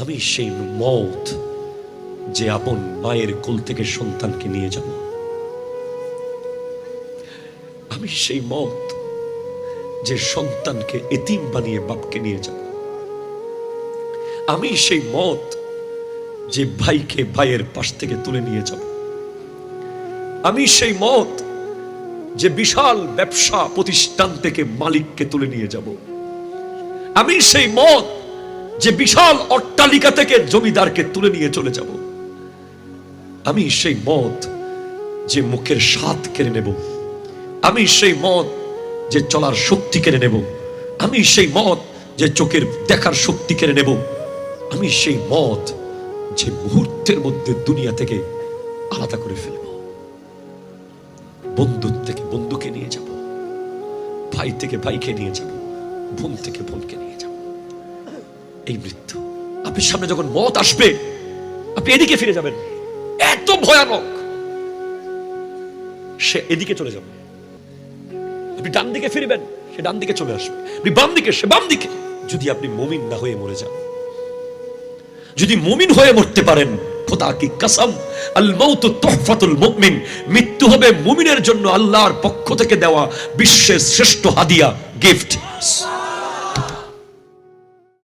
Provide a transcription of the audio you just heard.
আমি সেই মওত যে আপন মায়ের কোল থেকে সন্তানকে নিয়ে যাব। আমি সেই মওত যে সন্তানকে এতিম বানিয়ে বাপকে নিয়ে যাব। আমি সেই মওত যে ভাইকে ভাইয়ের পাশ থেকে তুলে নিয়ে যাব। আমি সেই মওত যে বিশাল ব্যবসা প্রতিষ্ঠান থেকে মালিককে তুলে নিয়ে যাব। আমি সেই মওত যে বিশাল অট্টালিকা থেকে জমিদারকে তুলে নিয়ে চলে যাব। আমি সেই মওত যে মুখের স্বাদ কেড়ে নেব। আমি সেই মওত যে চলার শক্তি কেড়ে নেব। আমি সেই মওত যে চোখের দেখার শক্তি কেড়ে নেব। আমি সেই মওত যে মুহূর্তের মধ্যে দুনিয়া থেকে আলাদা করে ফেলব। বন্ধু থেকে বন্ধুকে নিয়ে যাব, ভাই থেকে ভাইকে নিয়ে যাব, বোন থেকে বোনকে নিয়ে যাব। এই মৃত্যু আপনার সামনে যখন মওত আসবে, আপনি এদিকে ফিরে যাবেন। এত ভয়ানক, সে এদিকে চলে যাবে। আপনি ডান দিকে ফিরবেন, সে ডান দিকে চলে আসবে। আপনি বাম দিকে, সে বাম দিকে। যদি আপনি মুমিন না হয়ে মরে যান, যদি মুমিন হয়ে মরতে পারেন, খোদা কি কসম, আল মাউতু তুহফাতুল মুমিন, মৃত্যু হবে মুমিনের জন্য আল্লাহর পক্ষ থেকে দেওয়া বিশ্বের শ্রেষ্ঠ হাদিয়া, গিফট।